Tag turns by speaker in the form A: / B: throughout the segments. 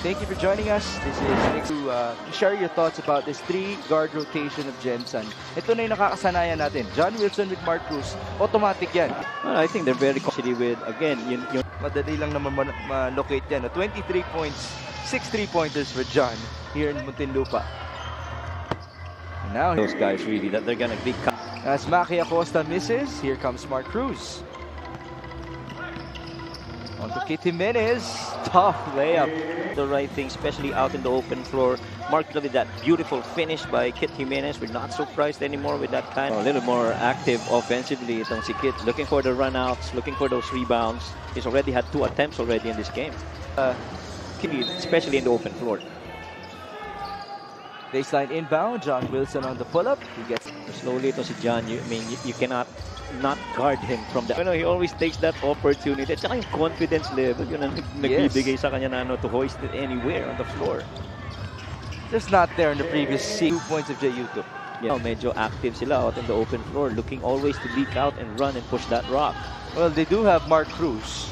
A: Thank you for joining us. This is Nick to share your thoughts about this three-guard rotation of Gensan. Ito na yung nakakasanayan natin. John Wilson with Mark Cruz. Automatic yan.
B: Well, I think they're very confident with, again, yung
A: Madali lang naman ma-locate yan. 23 points, 6 3-pointers for John here in Muntinlupa. And now
B: those guys really, that they're gonna be
A: as Maki Acosta misses, here comes Mark Cruz. On to Kit Jimenez. Tough layup.
B: the right thing, especially out in the open floor. Mark with that beautiful finish by Kit Jimenez. We're not surprised anymore with that kind. A little more active offensively itong si Kit. Looking for the runouts, looking for those rebounds. He's already had 2 attempts already in this game. Especially in the open floor.
A: Baseline inbound. John Wilson on the pull-up. He gets
B: slowly to si John. You cannot not guard him from that. He always takes that opportunity. At saka yung confidence level yun ang nagbibigay sa kanya na to hoist it anywhere on the floor.
A: Just not there in the previous 2 points of Jayuto.
B: Yeah, medyo active sila out in the open floor, looking always to leak out and run and push that rock.
A: Well, they do have Mark Cruz.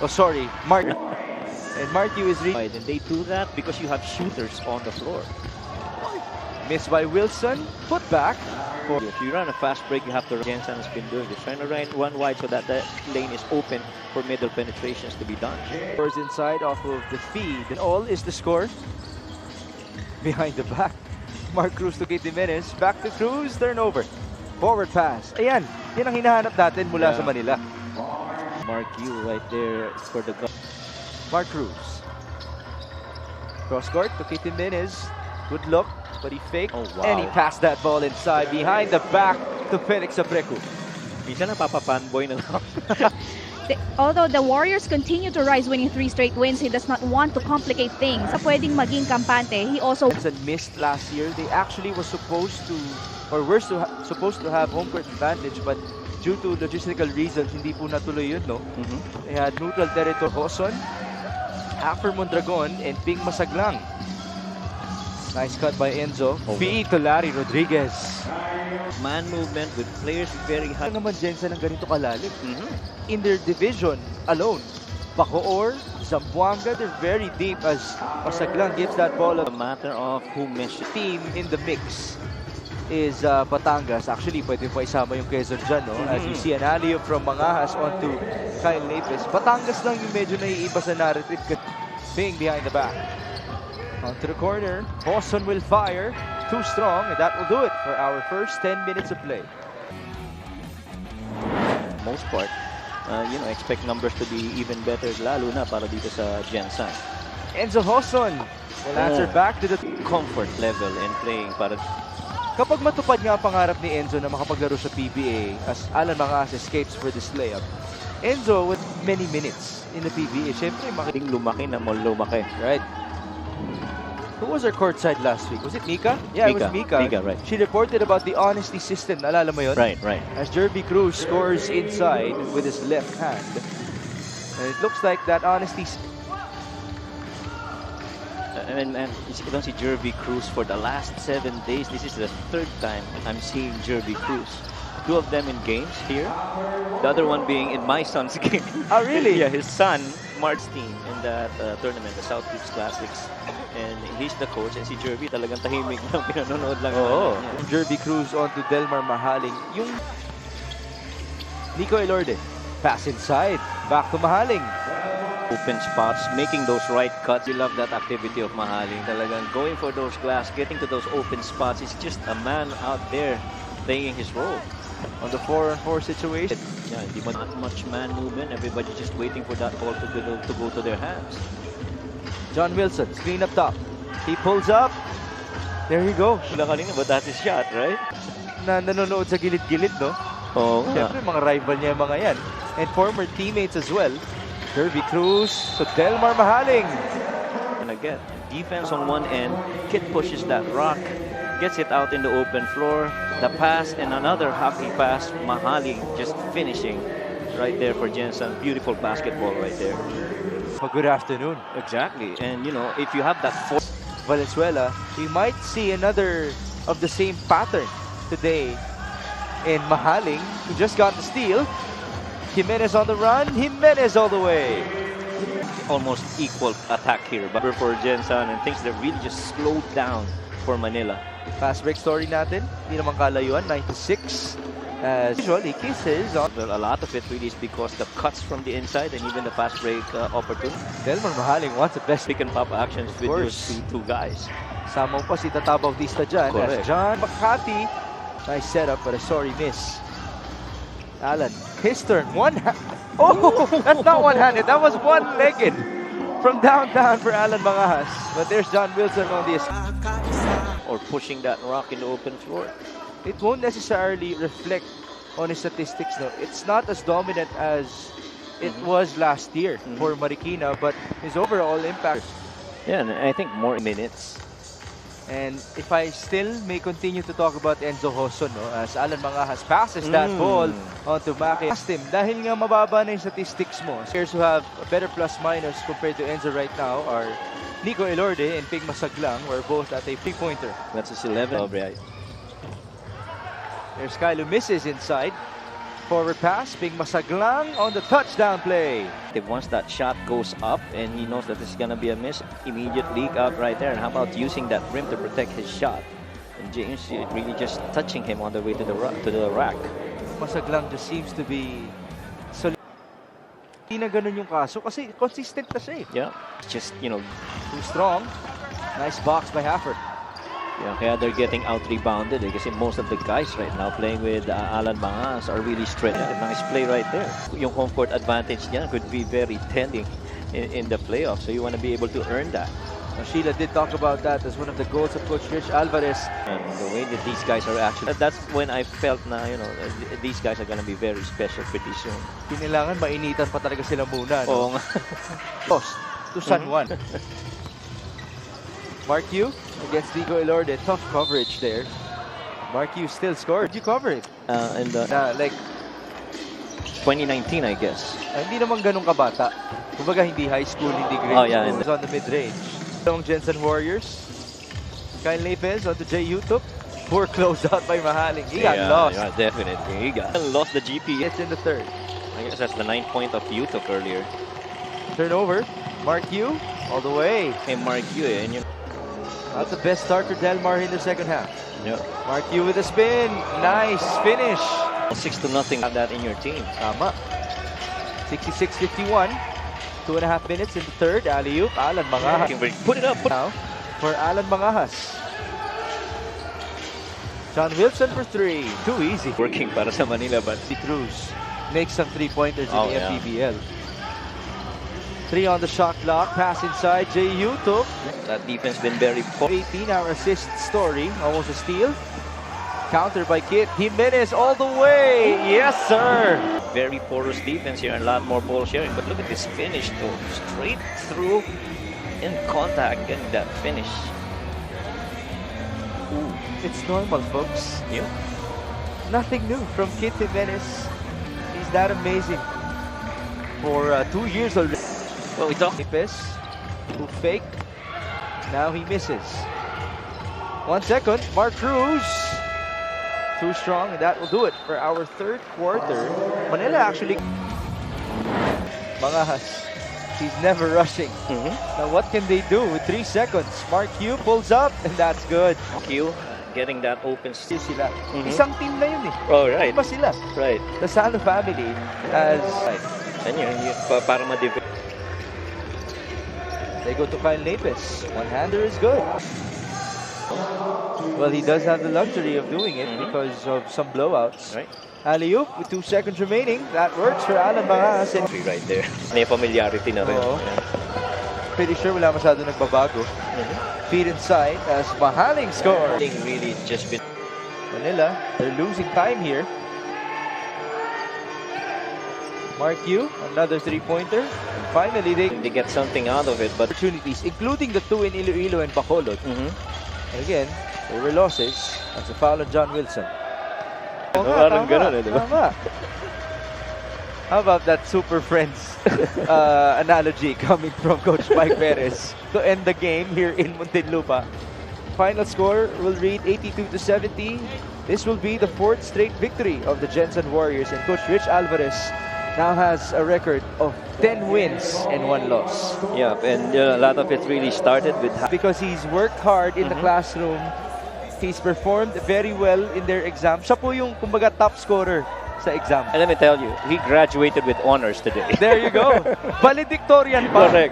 A: Oh, sorry, Mark. And Marky is
B: and they do that because you have shooters on the floor.
A: Missed by Wilson. Put back.
B: If you run a fast break, you have to. Gensan has been doing. They're trying to run wide so that the lane is open for middle penetrations to be done.
A: Scores inside off of the feed. And all is the score. Behind the back. Mark Cruz to Kit Jimenez. Back to Cruz. Turnover. Forward pass. Ayan. Yan ang hinahanap natin mula sa Manila.
B: Mark you right there for the goal.
A: Mark Cruz. Cross court to Kit Jimenez. Good look. But he faked, and he passed that ball inside, behind the back to Felix Abrecu.
B: Minsan napapapanboy na lang.
C: Although the Warriors continue to rise, winning 3 straight wins, he does not want to complicate things. Pwedeng maging kampante. He also
A: missed last year. They actually were supposed to, or were supposed to have home court advantage, but due to logistical reasons, hindi po natuloy yun, no? They had neutral territory. Hoson, After Mondragon, and Ping Masaglang. Nice cut by Enzo. Feed to Larry Rodriguez.
B: Man movement with players very high.
A: Naman Gensan ng ganito kalalim. In their division alone, Bacoor, Zamboanga, they're very deep as Masaglang gives that ball.
B: A matter of who missed.
A: Team in the mix is Batangas. Actually, pwede pa isama yung Quezon dyan, no? As you see an alley from Mangahas onto Kyle Napes. Batangas lang yung medyo naiiba sa narrative. Ping behind the back. Onto the corner, Boston will fire, too strong, and that will do it for our first 10 minutes of play.
B: Most part, expect numbers to be even better, lalo na para dito sa Gensan.
A: Enzo Hoson will answer back to the
B: comfort level and playing para.
A: Kapag matupad nga ang pangarap ni Enzo na makapaglaro sa PBA, as Alan Mangas escapes for this layup, Enzo with many minutes in the PBA, syempre
B: makiting lumaki na lumaki.
A: Right. Who was our courtside last week? Was it Mika? Yeah, it was Mika.
B: Mika, right.
A: She reported about the honesty system. Naalala mo yun?
B: Right.
A: As Jerby Cruz scores inside with his left hand. And it looks like that honesty...
B: And itong si Jerby Cruz for the last 7 days. This is the 3rd time I'm seeing Jerby Cruz. 2 of them in games here. The other one being in my son's game.
A: Oh, really?
B: Yeah, his son, Mark's team in that tournament, the Southeast Classics. And he's the coach, and si Jerby talagang tahimik lang, pinanonood lang.
A: Jerby Cruz onto Delmar Mahaling. Yung Nico Elorde, pass inside, back to Mahaling.
B: Open spots, making those right cuts. You love that activity of Mahaling. Talagang going for those glass, getting to those open spots. It's just a man out there playing his role.
A: On the 4-on-4 situation.
B: Yeah, not much man movement. Everybody just waiting for that ball to go to their hands.
A: John Wilson, screen up top. He pulls up. There you go.
B: Wala kanina ba that's his shot, right?
A: Na nanonood sa gilid-gilid, no?
B: Oo.
A: Siyempre, mga rival niya yung mga yan. And former teammates as well. Jerby Cruz to Delmar Mahaling.
B: And again, defense on one end. Kit pushes that rock. Gets it out in the open floor. The pass and another hockey pass. Mahaling just finishing right there for Gensan. Beautiful basketball right there.
A: Good afternoon.
B: Exactly. And if you have that
A: Valenzuela, we might see another of the same pattern today in Mahaling, who just got the steal. Jimenez on the run. Jimenez all the way.
B: almost equal attack here. But for Gensan and things that really just slowed down for Manila.
A: Fast break story natin. Hindi naman kalayuan. 96. As usual, he kisses on.
B: Well, a lot of it really is because the cuts from the inside and even the fast break opportunity.
A: Delmar Mahaling wants the best.
B: Pick and pop actions with those two guys.
A: Sama pa si Tata Bautista dyan.
B: Correct.
A: As John Makati. Nice setup, but a sorry miss. Alan, his turn. Oh, that's not one-handed. That was one-legged. From downtown for Alan Mangahas. But there's John Wilson on the assist.
B: Or pushing that rock in the open floor.
A: It won't necessarily reflect on his statistics. No, it's not as dominant as it was last year for Marikina, but his overall impact.
B: Yeah, and I think more minutes.
A: And if I still may continue to talk about Enzo Hoson, no, as Alan Mangahas passes that ball onto Maki. Asked him, dahil nga mababa na yung statistics mo, players who have a better plus-minus compared to Enzo right now are Nico Elorde and Ping Masaglang, who are both at a three-pointer.
B: That's his 11.
A: There's Kylo misses inside. Forward pass, Ping Masaglang on the touchdown play.
B: Once that shot goes up and he knows that this is going to be a miss, immediate leak out right there. And how about using that rim to protect his shot? And James really just touching him on the way to the rack.
A: Masaglang just seems to be solid. Hindi na ganun yung kaso kasi consistent na siya eh.
B: Yeah, just, you know,
A: too strong. Nice box by Hafford.
B: Yeah, kaya they're getting out-rebounded kasi most of the guys right now playing with Alan Mangahas are really stretched. Nice play right there. Yung home court advantage niya could be very telling in the playoffs, so you want to be able to earn that.
A: Sheila did talk about that as one of the goals of Coach Rich Alvarez.
B: And the way that these guys are actually, that's when I felt na, you know, these guys are going to be very special pretty soon.
A: Kailangan mainitan pa talaga sila muna.
B: No?
A: Lost to San Juan. Mark Yu against Nico Elorde. Tough coverage there. Mark Yu still scored. Did you cover it?
B: Like 2019, I guess.
A: Hindi naman ganun kabata. Kumbaga hindi high school, hindi grade school. It was on the mid-range. Ang Gensan Warriors. Kyle Lopez on the J. Utup. Poor close out by Mahaling. He got lost.
B: Yeah, definitely. He got lost the GP.
A: It's in the third.
B: I guess that's the 9 point of Utup earlier.
A: Turnover. Mark Yu all the way.
B: Hey, Mark Yu. And you
A: That's the best start for Delmar in the second half.
B: Yeah.
A: Mark Yu with a spin. Nice finish.
B: 6-0 have that in your team.
A: Tama. 66-51. 2.5 minutes in the third. Alley-oop. Alan Mangahas.
B: Put it up.
A: Now for Alan Mangahas. John Wilson for three. Too easy.
B: Working para sa Manila, but
A: Cruz makes some three-pointers in the MPBL. 3 on the shot clock. Pass inside. J. Utup.
B: That defense been very poor.
A: 18-hour assist story. Almost a steal. Counter by Kit Jimenez all the way. Yes, sir.
B: Very porous defense here and a lot more ball sharing. But look at this finish, though. Straight through in contact, getting that finish.
A: Ooh, it's normal, folks.
B: Yeah.
A: Nothing new from Kit Jimenez. He's that amazing. For 2 years already.
B: Well, we talked.
A: Who fake. Now he misses. 1 second. Mark Cruz. Too strong, and that will do it for our third quarter. Manila actually. Mangahas. He's never rushing. Now what can they do with 3 seconds? Mark Yu pulls up, and that's good.
B: Q getting that open.
A: Sila. Isang team na yun eh.
B: Oh, right.
A: Iba sila.
B: Right.
A: The Sano family has...
B: And para ma-defend.
A: They go to Kyle Lopez. One-hander is good. Well, he does have the luxury of doing it because of some blowouts.
B: Right.
A: Alley-oop with 2 seconds remaining. That works for Alan Mangahas.
B: Right there. May familiarity na rin.
A: Pretty sure wala masyado nagbabago. Feed inside as Mahaling scores.
B: Really just been...
A: Manila, they're losing time here. Mark Yu, another three-pointer. And finally, they
B: get something out of it, but
A: opportunities, including the 2 in Iloilo and Bacolod. And again, there were losses. That's a foul on John Wilson. Tama. How about that Super Friends analogy coming from Coach Mike Perez to end the game here in Muntinlupa? Final score will read 82-70. This will be the 4th straight victory of the Gensan Warriors, and Coach Rich Alvarez now has a record of 10 wins and 1 loss.
B: Yeah, and a lot of it really started with
A: Because he's worked hard in the classroom, he's performed very well in their exam. Siya po yung, kumbaga, top scorer sa exam.
B: And let me tell you, he graduated with honors today.
A: There you go. Valedictorian pa.
B: Correct.